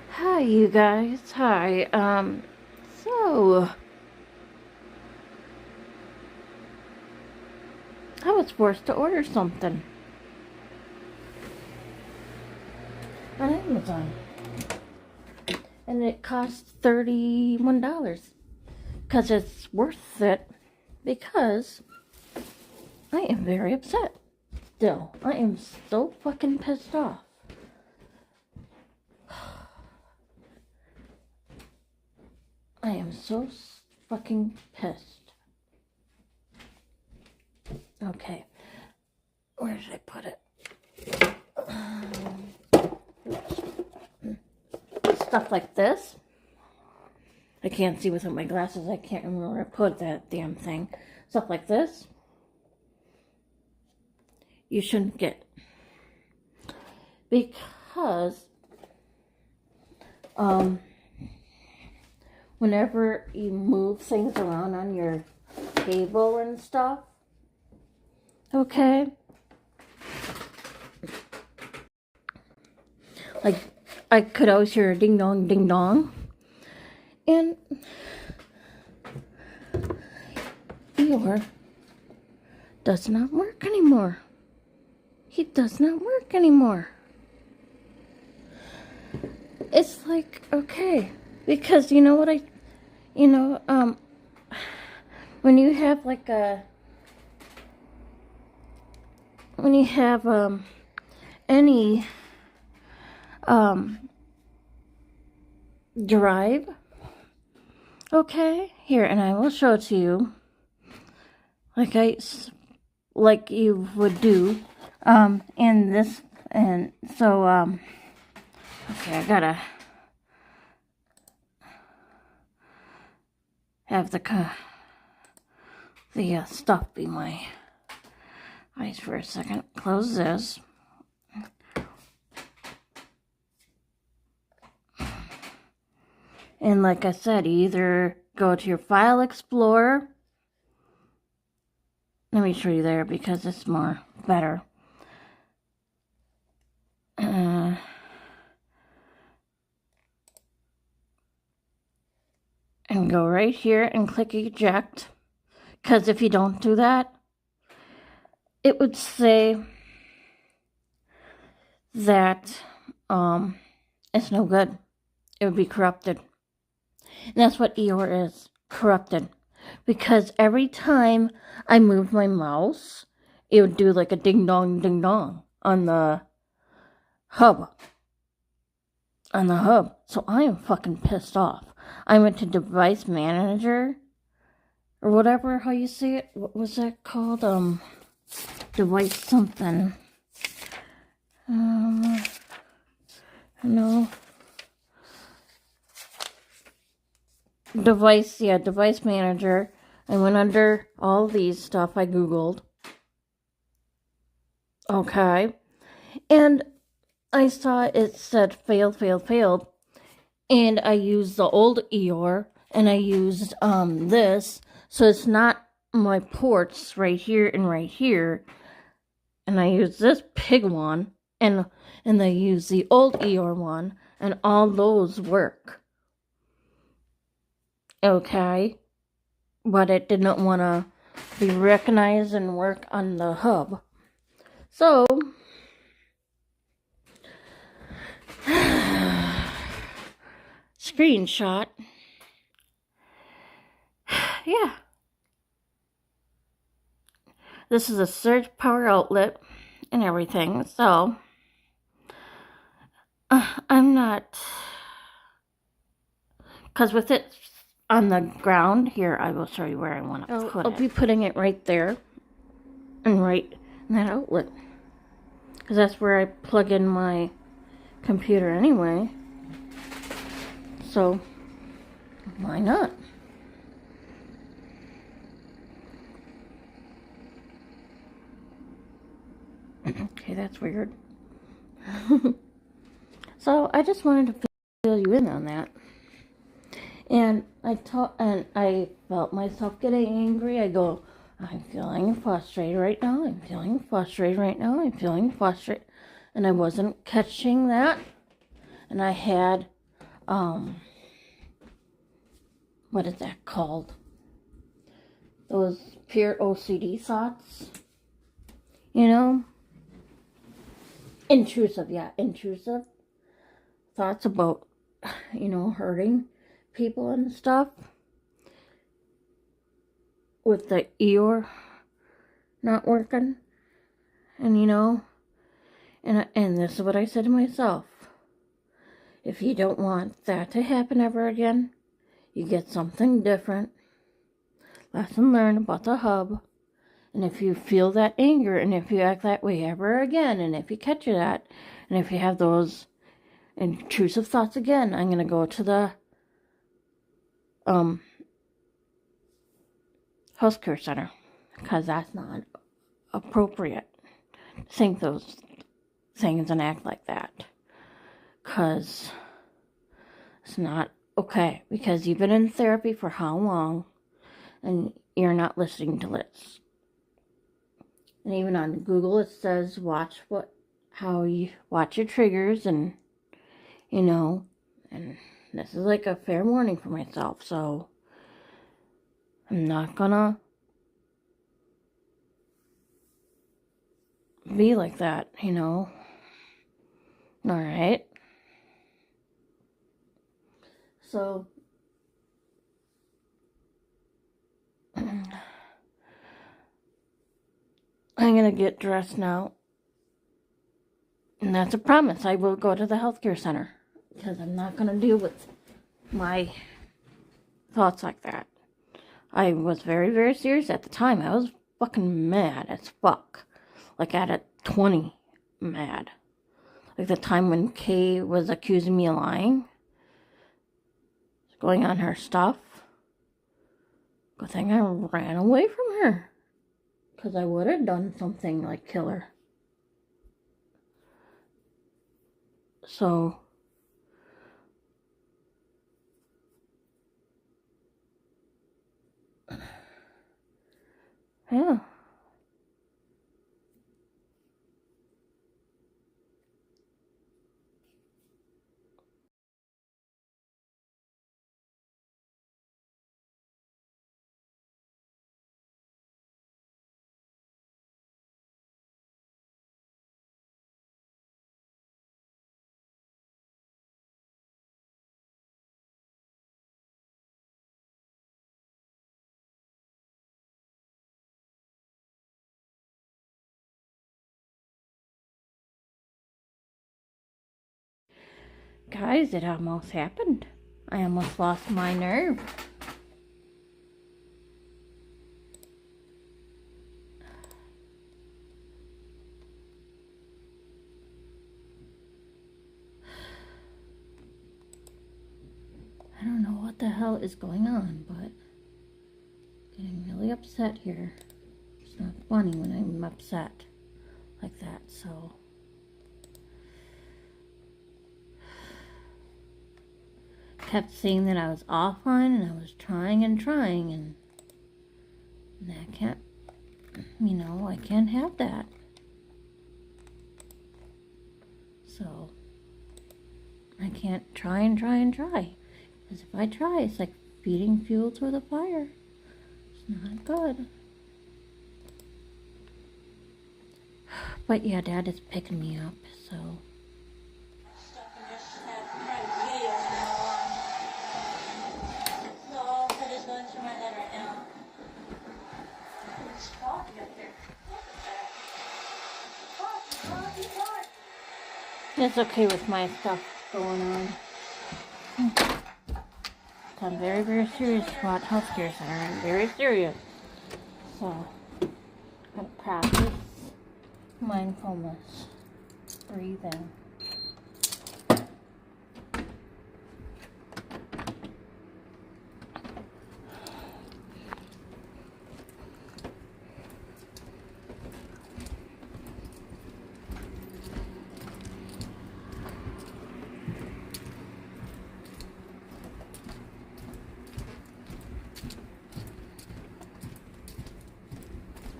Hi, you guys. Hi. So I was forced to order something on Amazon, and it cost $31 because it's worth it. Because I am very upset. Still, I am so fucking pissed off. I am so fucking pissed. Okay, where did I put it? Stuff like this. I can't see without my glasses. I can't remember where I put that damn thing. Stuff like this. You shouldn't get. Because, whenever you move things around on your table and stuff, okay? Like, I could always hear a ding dong, ding dong. And Eeyore does not work anymore. He does not work anymore. It's like, okay, because you know what when you have like when you have, any, drive, okay, here, and I will show it to you, like you would do, in this, and so, okay, I gotta have the stuff be my eyes for a second. Close this. And like I said, you either go to your File Explorer. Let me show you there because it's more better. And go right here and click eject. Because if you don't do that, it would say that it's no good. It would be corrupted. And that's what Eeyore is, corrupted. Because every time I moved my mouse, it would do like a ding dong on the hub. So I am fucking pissed off. I went to Device Manager, or whatever, how you say it. What was that called? Device something. No. Device Manager. I went under all these stuff I Googled. Okay. And I saw it said failed. And I used the old Eeyore, and I used this, so it's not my ports right here and right here. And I used this pig one, and I used the old Eeyore one, and all those work. Okay, but it didn't want to be recognized and work on the hub. So screenshot. Yeah. This is a surge power outlet and everything, so I'm not, because with it on the ground, here, I will show you where I want to put it. I'll be putting it right there, and right in that outlet, because that's where I plug in my computer anyway, so why not? Okay, that's weird. So I just wanted to fill you in on that. And I felt myself getting angry. I go, I'm feeling frustrated right now. I'm feeling frustrated. and I wasn't catching that. And I had, what is that called? Those pure OCD thoughts, you know? Intrusive thoughts about, hurting people and stuff. With the Eeyore not working. And, and this is what I said to myself. If you don't want that to happen ever again, you get something different. Lesson learned about the hub. And if you feel that anger, and if you act that way ever again, and if you catch that, and if you have those intrusive thoughts again, I'm going to go to the health care center, because that's not appropriate to think those things and act like that, because it's not okay, because you've been in therapy for how long, and you're not listening to Liz. And even on Google it says watch your triggers, and and this is like a fair warning for myself, so I'm not gonna be like that, Alright. So I'm gonna get dressed now. And that's a promise. I will go to the healthcare center, because I'm not gonna deal with my thoughts like that. I was very, very serious at the time. I was fucking mad as fuck. Like at a 20 mad. Like the time when Kay was accusing me of lying. Going on her stuff. Good thing I ran away from her. Because I would have done something like kill her. So yeah. Guys, it almost happened. I almost lost my nerve. I don't know what the hell is going on, but getting really upset here. It's not funny when I'm upset like that, so kept saying that I was offline, and I was trying, and I can't, I can't have that. So I can't try. Because if I try, it's like feeding fuel to the fire. It's not good. But yeah, Dad is picking me up, so. It's okay with my stuff going on. I'm very, very serious about healthcare center. I'm very serious. So, I'm going to practice mindfulness, breathing.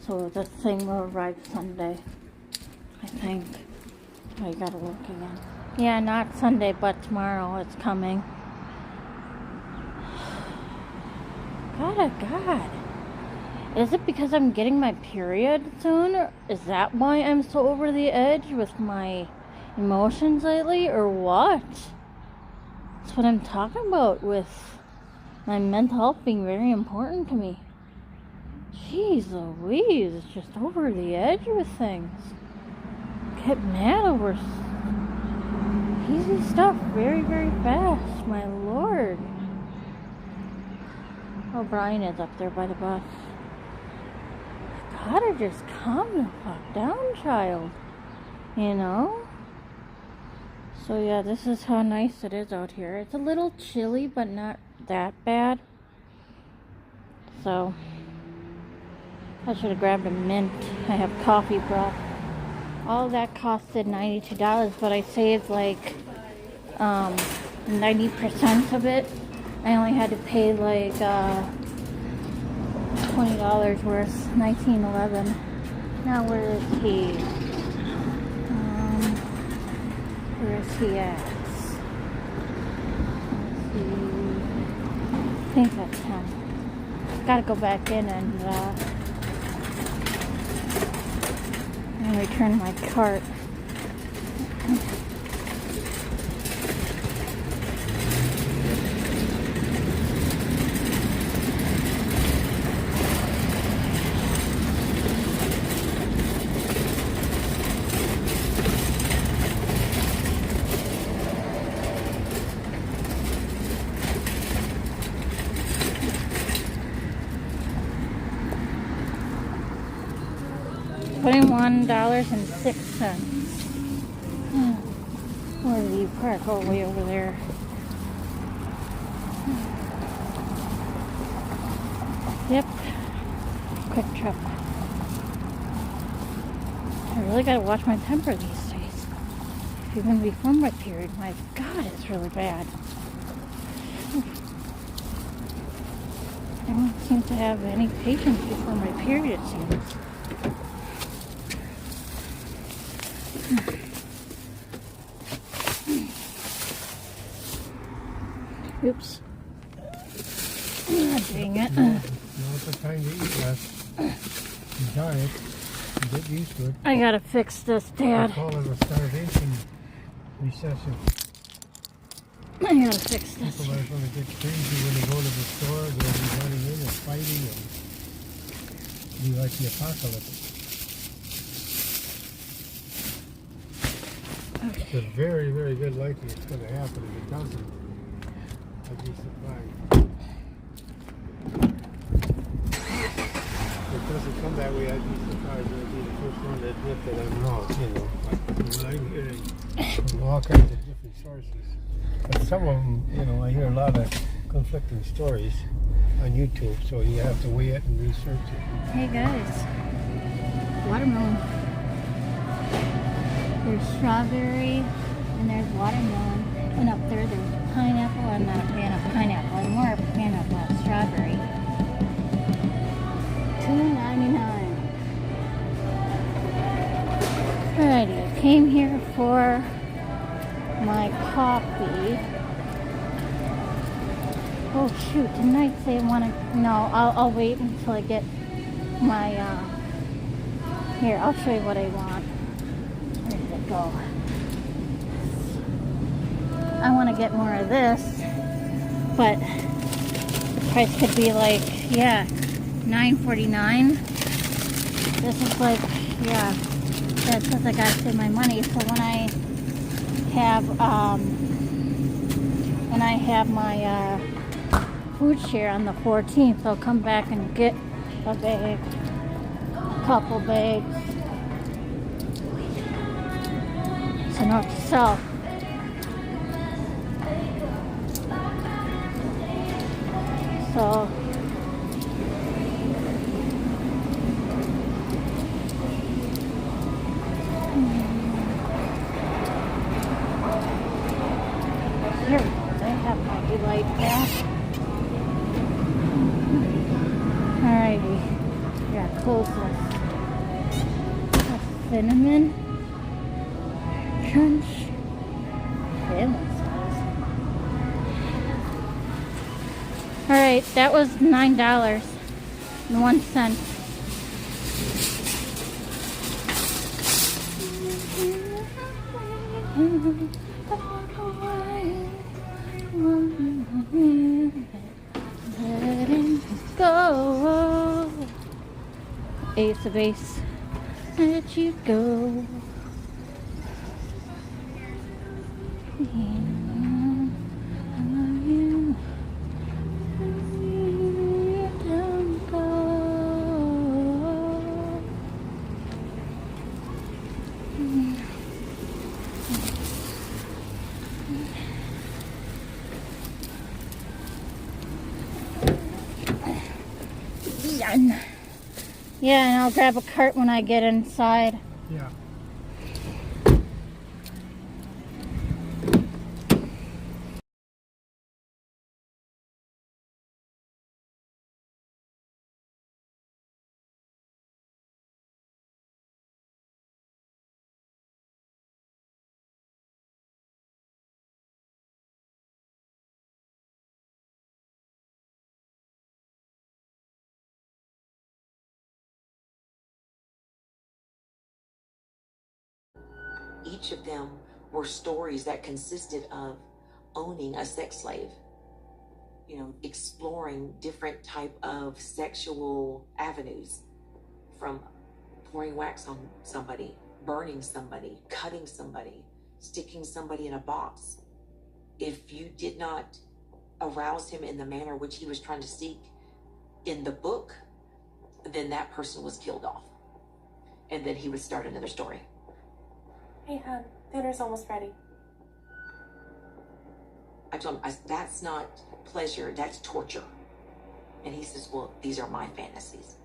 So the thing will arrive Sunday, I think. I gotta look again. Yeah, not Sunday, but tomorrow it's coming. God, oh God. Is it because I'm getting my period soon? Or is that why I'm so over the edge with my emotions lately? Or what? That's what I'm talking about with my mental health being very important to me. Jeez Louise, it's just over the edge with things. Get mad over easy stuff very, very fast, my lord. Oh, Brian is up there by the bus. Gotta just calm the fuck down, child. You know? So yeah, this is how nice it is out here. It's a little chilly, but not that bad. So, I should have grabbed a mint. I have coffee broth. All of that costed $92, but I saved like 90% of it. I only had to pay like $20 worth, $19.11. Now where is he? Where is he at? I think that's him. Gotta go back in and return my cart. $21.06. Where did you park? Oh, way over there. Yep. Quick Trip. I really gotta watch my temper these days. Even before my period, my God, it's really bad. I don't seem to have any patience before my period, it seems. Oops. Dang it. Now's the time to eat less. Diet. Get used to it. I gotta fix this, Dad. They call it a starvation recession. I gotta fix this. People are going to get crazy when they go to the store. They'll be running in and fighting and be like the apocalypse. Okay. It's a very, very good likely it's going to happen. If it doesn't, I'd be surprised. If it doesn't come that way, I'd be surprised. I'd be the first one to admit that I'm wrong, you know. But what I'm hearing from all kinds of different sources. But some of them, you know, I hear a lot of conflicting stories on YouTube, so you have to weigh it and research it. Hey guys, watermelon. There's strawberry and there's watermelon, and up there there's pineapple. I'm not a fan of pineapple. I'm more of a fan of strawberry. $2.99. Alrighty, I came here for my coffee. Oh shoot, didn't I say I want to? No, I'll wait until I get my, here, I'll show you what I want. Where did it go? I want to get more of this, but the price could be like, yeah, $9.49. This is like, yeah, that's because I gotta save my money. So when I have my food share on the 14th, I'll come back and get a bag, a couple bags. So note to self. So here, they have my delight back. Alrighty, yeah, close this. Cinnamon, family size. All right, that was $9.01. Letting go. Ace of Base. Let you go. Don't go. Yeah, and I'll grab a cart when I get inside. Yeah. Each of them were stories that consisted of owning a sex slave, you know, exploring different type of sexual avenues, from pouring wax on somebody, burning somebody, cutting somebody, sticking somebody in a box. If you did not arouse him in the manner which he was trying to seek in the book, then that person was killed off. And then he would start another story. Hey, hon, dinner's almost ready. I told him, that's not pleasure, that's torture. And he says, well, these are my fantasies.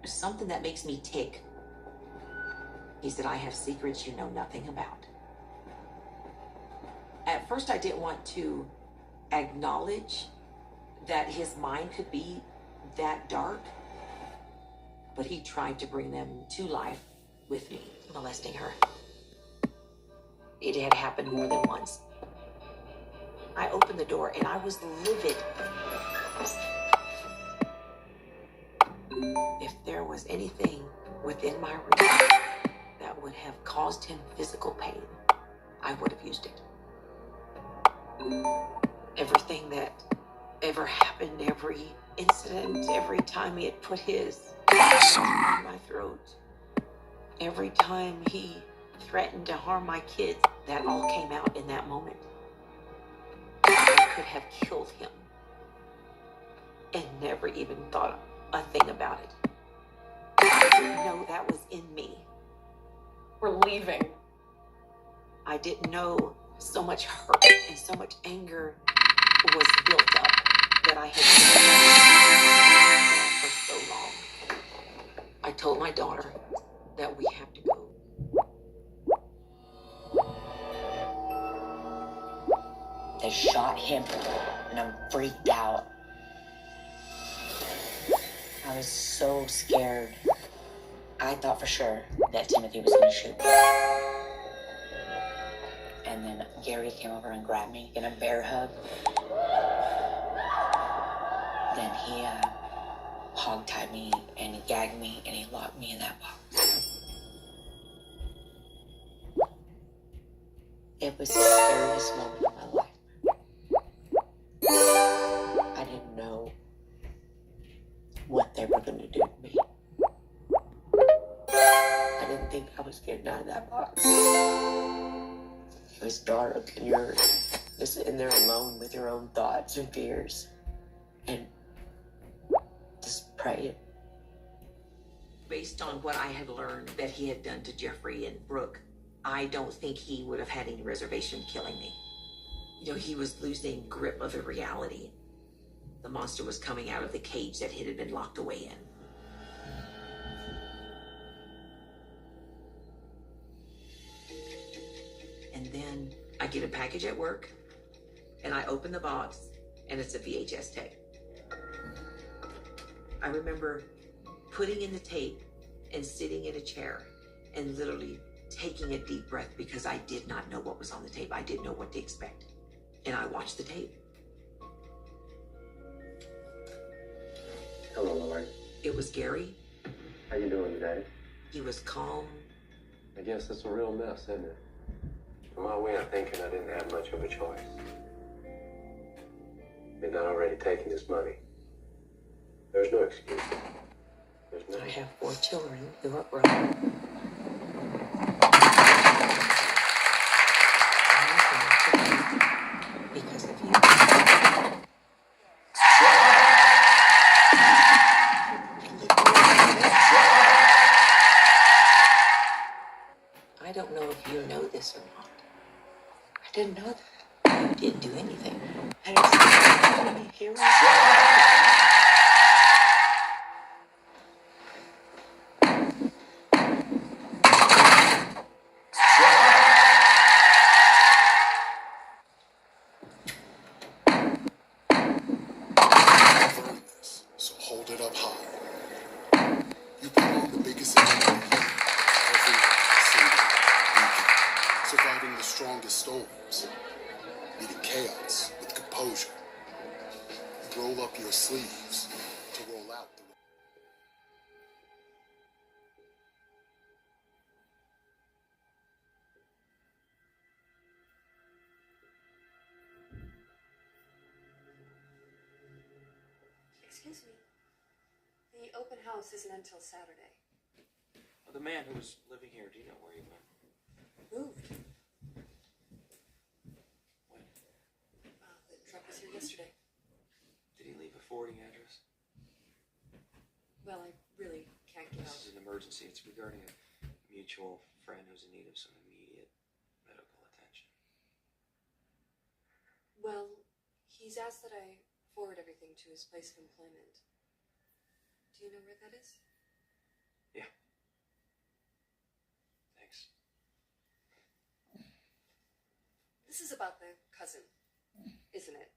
There's something that makes me tick. He said, I have secrets you know nothing about. At first, I didn't want to acknowledge that his mind could be that dark, but he tried to bring them to life with me, molesting her. It had happened more than once. I opened the door and I was livid. If there was anything within my reach that would have caused him physical pain, I would have used it. Everything that ever happened, every incident, every time he had put his on my throat, every time he threatened to harm my kids, that all came out in that moment. I could have killed him and never even thought a thing about it. I didn't know that was in me. We're leaving. I didn't know so much hurt and so much anger was built up that I had been for so long. I told my daughter that we have to go. They shot him, and I'm freaked out. I was so scared. I thought for sure that Timothy was going to shoot me. And then Gary came over and grabbed me in a bear hug. Then he hog-tied me, and he gagged me, and he locked me in that box. It was the scariest moment of my life. I didn't know what they were going to do to me. I didn't think I was getting out of that box. It was dark, and you're just in there alone with your own thoughts and fears, and just praying. Based on what I had learned that he had done to Jeffrey and Brooke, I don't think he would have had any reservation killing me. You know, he was losing grip of the reality. The monster was coming out of the cage that he had been locked away in. And then I get a package at work, and I open the box, and it's a VHS tape. I remember putting in the tape and sitting in a chair and literally taking a deep breath because I did not know what was on the tape. I didn't know what to expect. And I watched the tape. Hello, Lori. It was Gary. How you doing today? He was calm. I guess it's a real mess, isn't it? From my way of thinking, I didn't have much of a choice. They'd not already taken his money. There's no excuse. There's no. I have 4 children who are grown. Because of you. I don't know if you know this or not. I didn't know that. You didn't do anything. And it's here. So hold it up high. You put on the biggest event in the year every single weekend, surviving the strongest storms, meeting chaos with composure. You roll up your sleeves to roll out the Excuse me. The open house isn't until Saturday. Well, the man who was living here, do you know where he went? Moved. When? The truck was here yesterday. Did he leave a forwarding address? Well, I really can't get out. This is an emergency. It's regarding a mutual friend who's in need of some immediate medical attention. Well, he's asked that I forward everything to his place of employment. Do you know where that is? Yeah. Thanks. This is about the cousin, isn't it?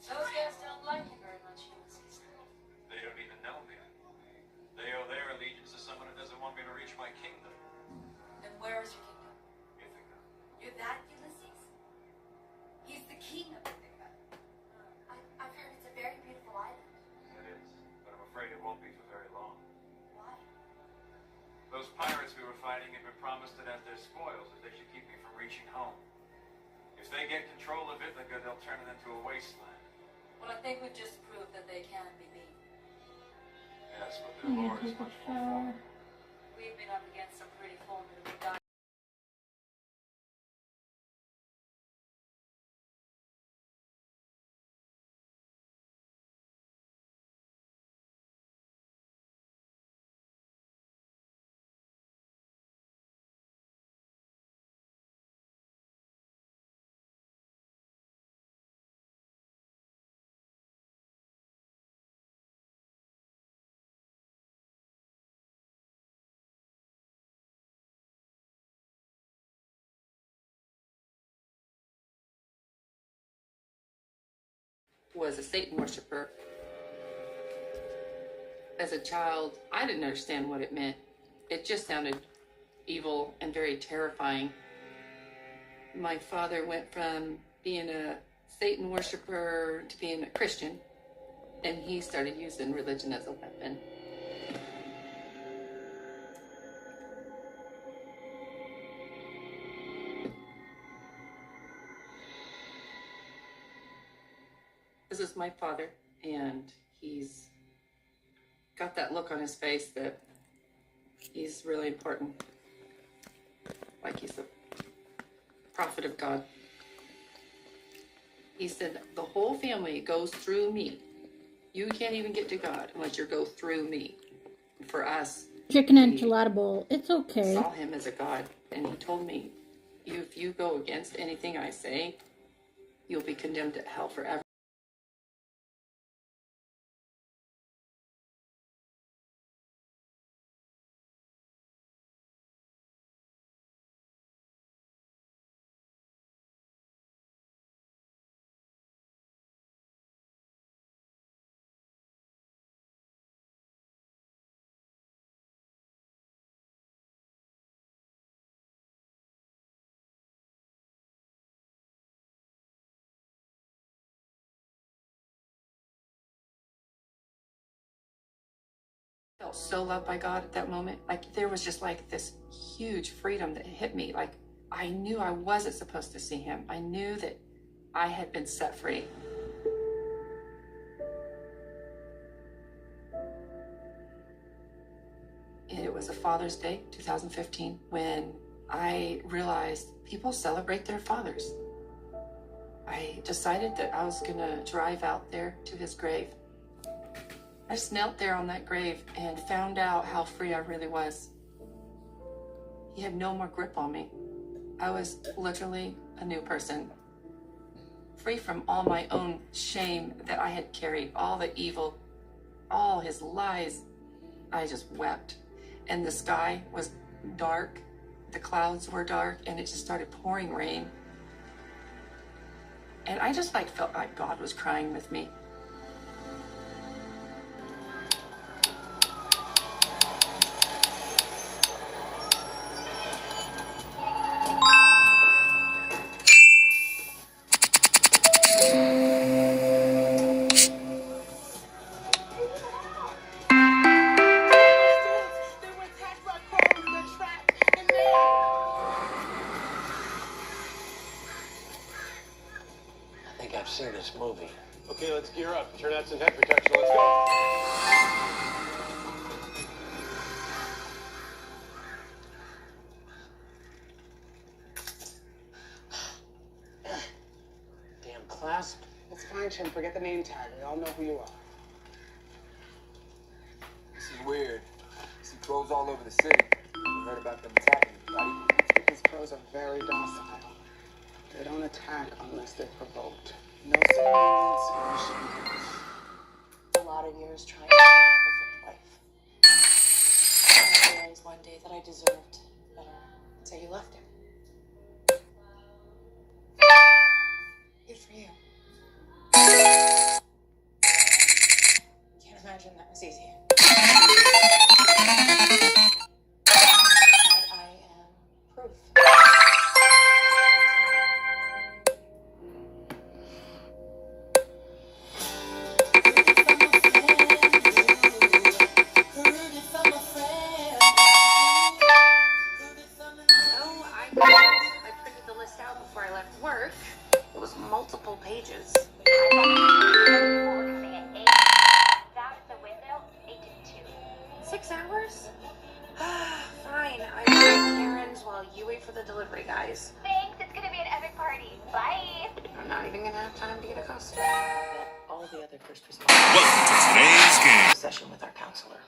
Those guys don't like you very much, Ulysses. They don't even know me. They owe their allegiance to someone who doesn't want me to reach my kingdom. And where is your kingdom? Ithaca. You're that Ulysses? He's the king of Ithaca. I've heard it's a very beautiful island. It is, but I'm afraid it won't be for very long. Why? Those pirates we were fighting had been promised it as their spoils if they should keep me from reaching home. If they get control of Ithaca, they'll turn it into a wasteland. Well, I think we've just proved that they can be beaten. Yes, but their lord is much more formidable. We've been up against some pretty formidable guys. Was a Satan worshiper. As a child, I didn't understand what it meant. It just sounded evil and very terrifying. My father went from being a Satan worshiper to being a Christian, and he started using religion as a weapon. Jesus is my father, and he's got that look on his face that he's really important. Like he's a prophet of God. He said, the whole family goes through me. You can't even get to God unless you go through me. For us, Chicken enchilada bowl. It's okay. saw him as a God, and he told me, if you go against anything I say, you'll be condemned to hell forever. I felt so loved by God at that moment. Like there was just like this huge freedom that hit me. Like I knew I wasn't supposed to see him. I knew that I had been set free. It was a Father's Day, 2015, when I realized people celebrate their fathers. I decided that I was gonna drive out there to his grave. I just knelt there on that grave and found out how free I really was. He had no more grip on me. I was literally a new person. Free from all my own shame that I had carried, all the evil, all his lies. I just wept. And the sky was dark, the clouds were dark, and it just started pouring rain. And I just felt like God was crying with me. I think I've seen this movie. Okay, let's gear up. Turn out some head protection. Let's go. Damn clasp. It's fine, Chin. Forget the name tag. We all know who you are. This is weird. I see crows all over the city. You heard about them attacking anybody? That's because crows are very docile. They don't attack unless they're provoked. No civilians, no shootings. A lot of years trying to be the perfect wife. I realized one day that I deserved better. So you left him. Good for you. Can't imagine that was easy. But I am proof. I printed the list out before I left work. It was multiple pages. Coming at 8. Out at the window, 8 to 2. 6 hours? Fine. I run errands while you wait for the delivery guys. Thanks. It's gonna be an epic party. Bye. I'm not even gonna have time to get a costume. All the other first responders. Welcome to today's game. Session with our counselor.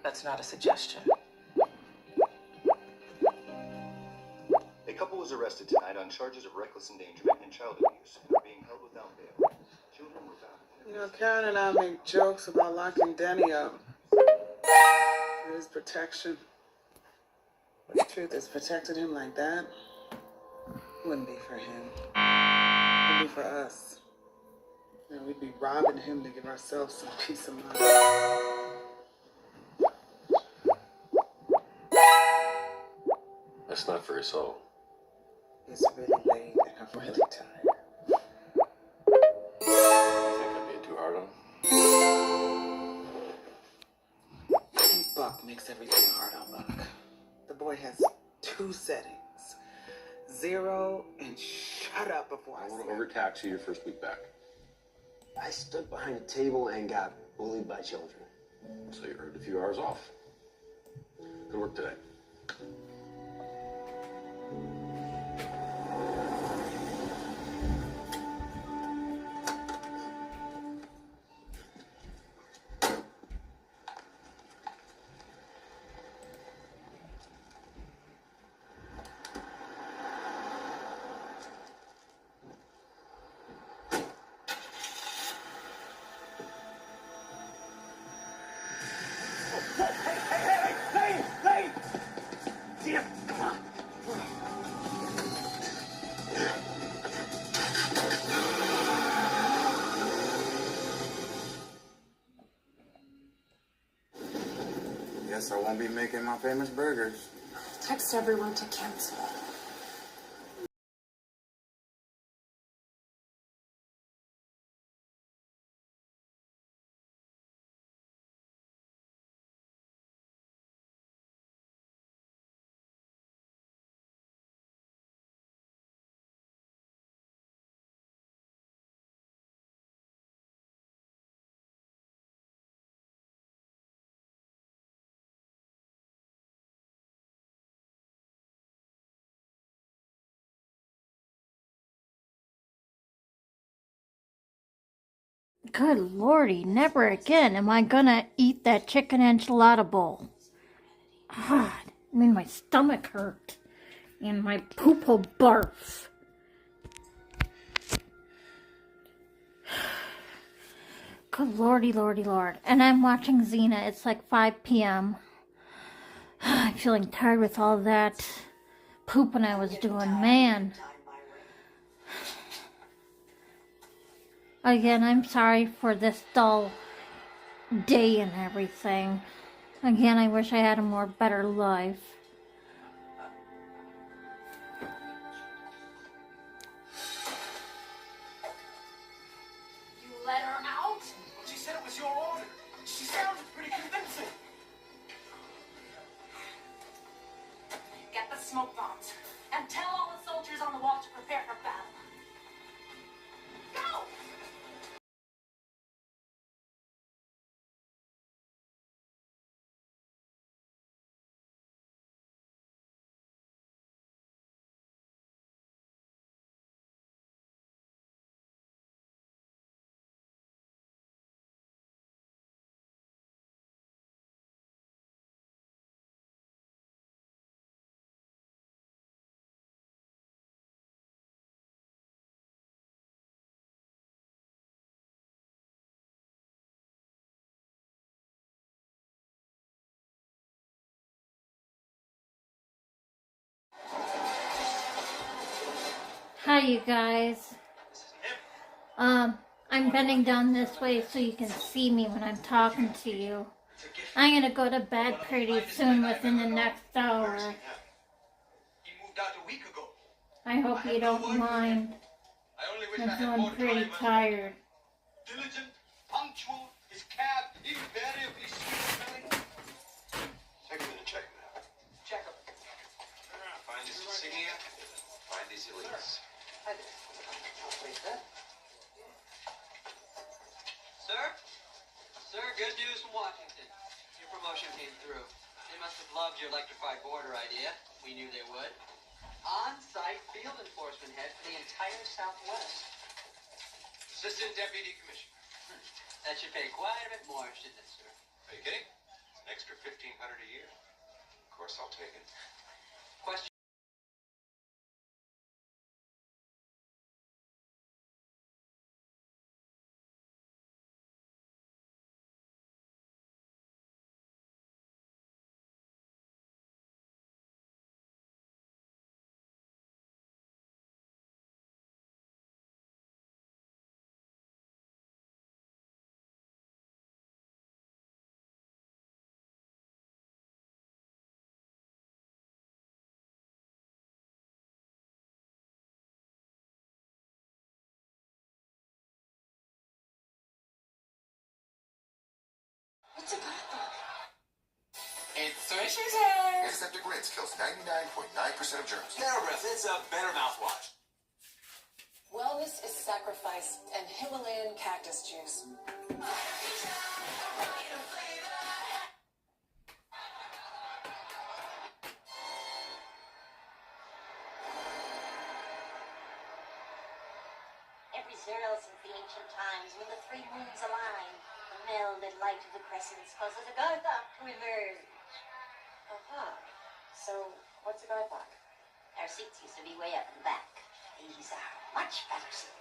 That's not a suggestion. A couple was arrested tonight on charges of reckless endangerment and child abuse and are being held without bail. Children were found. You know, Karen and I make jokes about locking Denny up for his protection. But the truth is, protecting him like that wouldn't be for him. It would be for us. You know, we'd be robbing him to give ourselves some peace of mind. That's not for his soul. It's really late and I'm really tired. You think I'm being too hard on him? I think Buck makes everything hard on Buck. The boy has 2 settings. 0 and shut Shut up before I I want say to overtax you your first week back. I stood behind a table and got bullied by children. So you earned a few hours off. Good work today. Guess I won't be making my famous burgers. Text everyone to cancel. Good lordy, never again am I gonna eat that chicken enchilada bowl. God, I mean, my stomach hurt. And my poop will barf. Good lordy, lordy, lord. And I'm watching Xena. It's like 5 p.m. I'm feeling tired with all that pooping I was doing. Man. Again, I'm sorry for this dull day and everything. Again, I wish I had a more better life. You let her out? She said it was your order. She sounded pretty convincing. Get the smoke bombs and tell all the soldiers on the wall to prepare for battle. Go! Hi, you guys. I'm bending down this way so you can see me when I'm talking to you. I'm gonna go to bed pretty soon, within the next hour. I hope you don't mind. I'm feeling pretty tired. Diligent, punctual, his cab invariably sweet-smelling. Take a minute, check him out. Check him. Find his insignia, find his elites. Sir? Sir, good news from Washington. Your promotion came through. They must have loved your electrified border idea. We knew they would. On-site field enforcement head for the entire Southwest. Assistant Deputy Commissioner. That should pay quite a bit more, shouldn't it, sir? Are you kidding? It's an extra $1,500 a year. Of course, I'll take it. Question. What's it got? It's Swisher's hair. Antiseptic rinse kills 99.9% of germs. TheraBreath, it's a better mouthwash. Wellness is sacrifice and Himalayan cactus juice. Every Zeril since the ancient times, when the three moons align, the melded light of the crescents causes a Garthok to emerge. Uh-huh. So, what's a Garthok? Our seats used to be way up in the back. These are much better seats.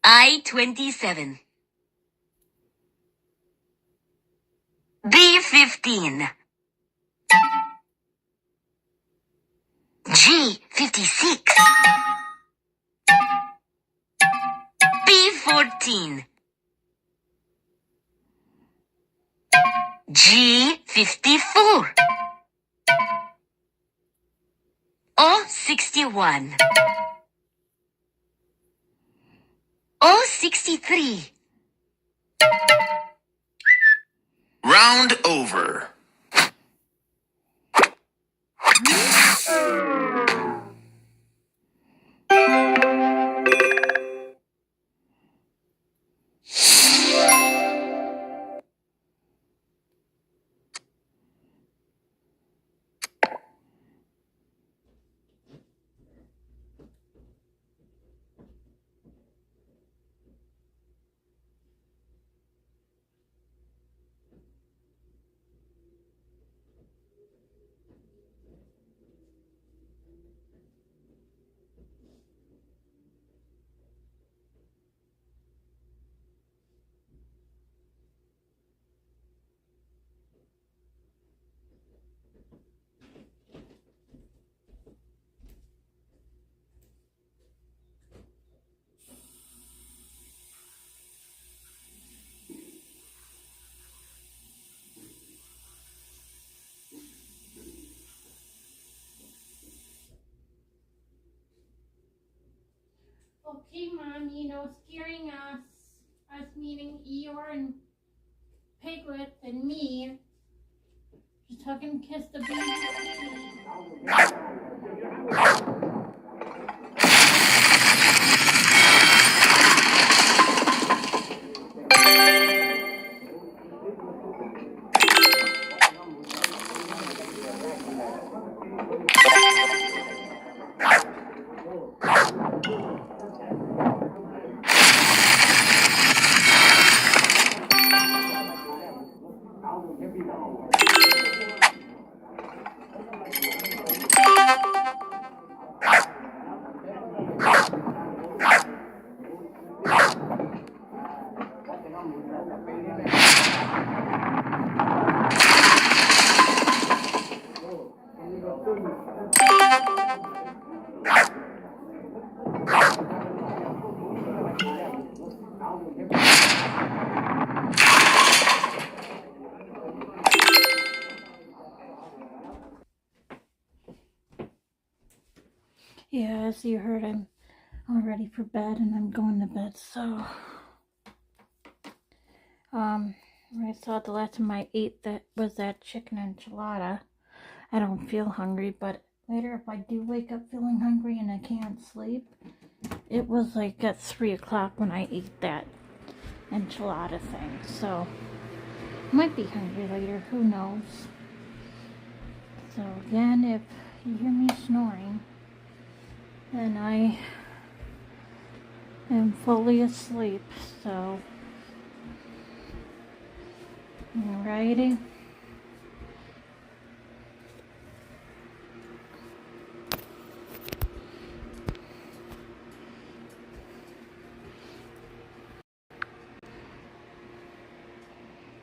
I-27. B-15. G-56. B-14. G-54. O-61. O-63. Round over. Okay, Mommy, no scaring us. Us meaning Eeyore and Piglet and me. Just hug and kiss the baby. Yeah, as you heard, I'm all ready for bed and I'm going to bed, so I saw the last time I ate that was that chicken enchilada. I don't feel hungry, but later if I do wake up feeling hungry and I can't sleep, it was like at 3 o'clock when I ate that enchilada thing, so I might be hungry later, who knows. So again, if you hear me snoring, then I am fully asleep, so alrighty.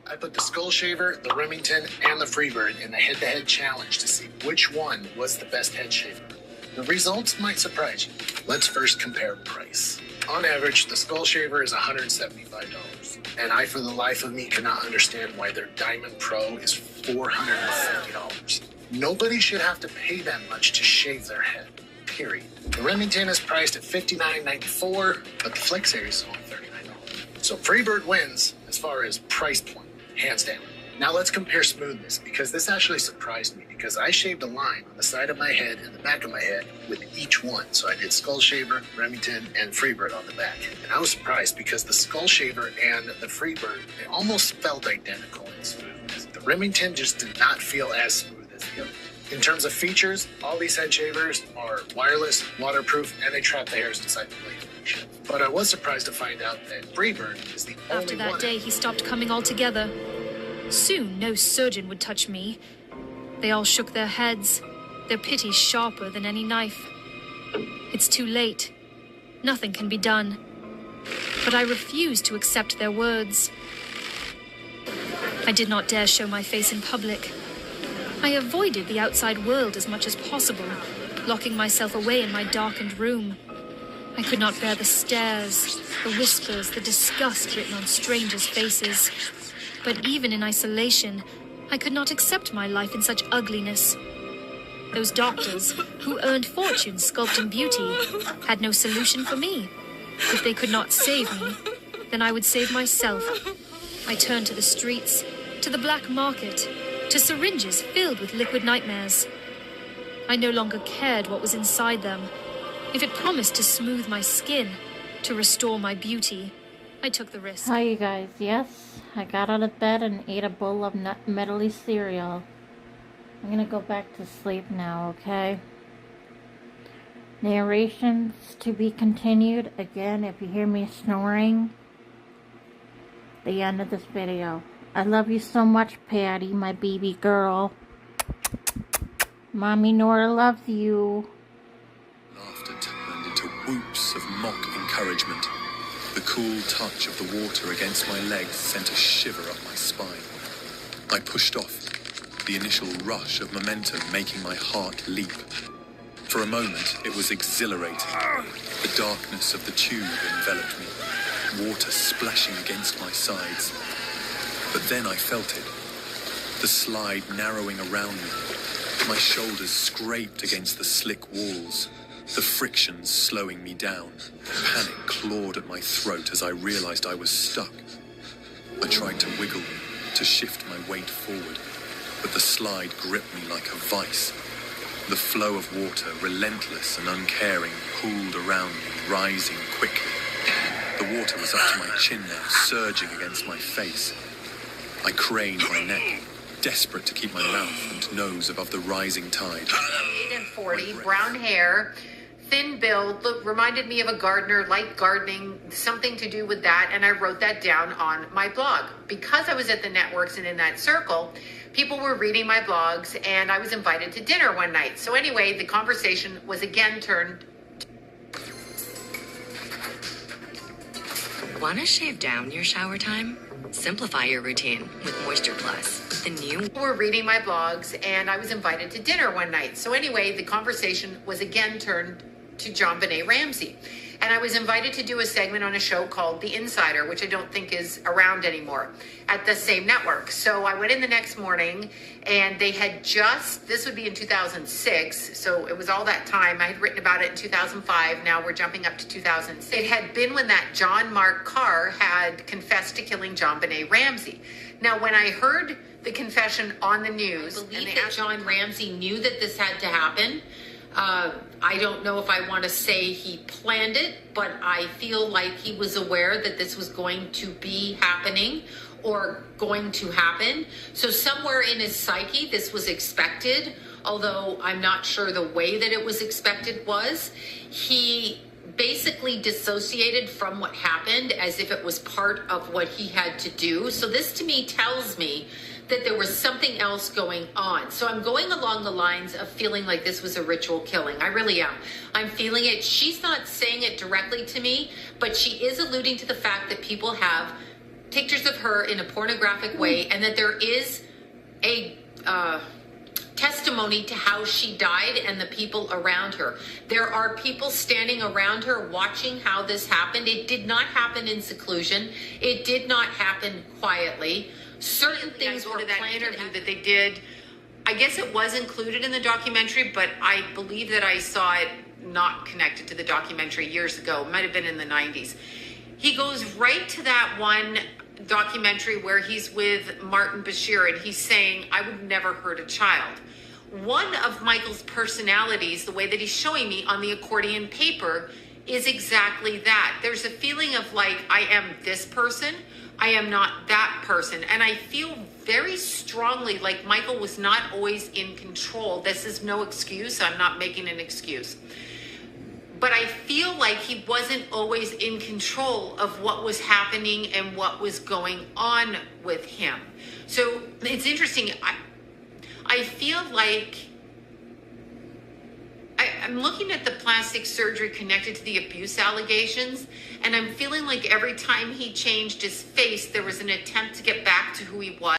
I put the Skull Shaver, the Remington, and the Freebird in the head-to-head challenge to see which one was the best head shaver. The results might surprise you. Let's first compare price. On average, the Skull Shaver is $175, and I, for the life of me, cannot understand why their Diamond Pro is $450. Nobody should have to pay that much to shave their head, period. The Remington is priced at $59.94, but the Flex Series is only $39. So Freebird wins as far as price point, hands down. Now let's compare smoothness, because this actually surprised me, because I shaved a line on the side of my head and the back of my head with each one. So I did Skull Shaver, Remington, and Freebird on the back. And I was surprised because the Skull Shaver and the Freebird, they almost felt identical in smoothness. The Remington just did not feel as smooth as the other. In terms of features, all these head shavers are wireless, waterproof, and they trap the hairs inside the blade. But I was surprised to find out that Freebird is the only one. After that day, he stopped coming altogether. Soon, no surgeon would touch me. They all shook their heads, their pity sharper than any knife. It's too late. Nothing can be done. But I refused to accept their words. I did not dare show my face in public. I avoided the outside world as much as possible, locking myself away in my darkened room. I could not bear the stares, the whispers, the disgust written on strangers' faces. But even in isolation, I could not accept my life in such ugliness. Those doctors, who earned fortunes sculpting beauty, had no solution for me. If they could not save me, then I would save myself. I turned to the streets, to the black market, to syringes filled with liquid nightmares. I no longer cared what was inside them. If it promised to smooth my skin, to restore my beauty, I took the risk. Hi, you guys. Yes, I got out of bed and ate a bowl of nut medley cereal. I'm gonna go back to sleep now, okay? Narrations to be continued. Again, if you hear me snoring, the end of this video. I love you so much, Patty, my baby girl. Mommy Nora loves you. Laughter turned into whoops of mock encouragement. The cool touch of the water against my legs sent a shiver up my spine. I pushed off, the initial rush of momentum making my heart leap. For a moment, it was exhilarating. The darkness of the tube enveloped me, water splashing against my sides. But then I felt it, the slide narrowing around me. My shoulders scraped against the slick walls. the frictions slowing me down. Panic clawed at my throat as I realized I was stuck. I tried to wiggle, to shift my weight forward, but the slide gripped me like a vice. The flow of water, relentless and uncaring, pooled around me, rising quickly. The water was up to my chin now, surging against my face. I craned my neck, desperate to keep my mouth and nose above the rising tide. 8 and 40, brown hair, thin build, reminded me of a gardener, liked gardening, something to do with that, and I wrote that down on my blog. Because I was at the networks and in that circle, people were reading my blogs, and I was invited to dinner one night. So anyway, the conversation was again turned. Want to shave down your shower time? Simplify your routine with Moisture Plus. The new... People were reading my blogs, and I was invited to dinner one night. So anyway, the conversation was again turned to JonBenét Ramsey. And I was invited to do a segment on a show called The Insider, which I don't think is around anymore, at the same network. So I went in the next morning, and they had just, this would be in 2006, so it was all that time. I had written about it in 2005. Now we're jumping up to 2006. It had been when that John Mark Carr had confessed to killing JonBenét Ramsey. Now, when I heard the confession on the news, I believe that John Ramsey knew that this had to happen. I don't know if I want to say he planned it, but I feel like he was aware that this was going to be happening or going to happen. So somewhere in his psyche, this was expected, although I'm not sure the way that it was expected was. He basically dissociated from what happened as if it was part of what he had to do. So this to me tells me that there was something else going on. So I'm going along the lines of feeling like this was a ritual killing. I really am. I'm feeling it. She's not saying it directly to me, but she is alluding to the fact that people have pictures of her in a pornographic way and that there is a testimony to how she died and the people around her. There are people standing around her watching how this happened. It did not happen in seclusion. It did not happen quietly. Certain things were planned. Interview that they did, I guess it was included in the documentary, but I believe that I saw it not connected to the documentary years ago. It might have been in the 90s. He goes right to that one documentary where he's with Martin Bashir and he's saying, I would never hurt a child. One of Michael's personalities, the way that he's showing me on the accordion paper, is exactly that. There's a feeling of like, I am this person, I am not that person. And I feel very strongly like Michael was not always in control. This is no excuse. I'm not making an excuse. But I feel like he wasn't always in control of what was happening and what was going on with him. So it's interesting. I feel like I'm looking at the plastic surgery connected to the abuse allegations, and I'm feeling like every time he changed his face, there was an attempt to get back to who he was.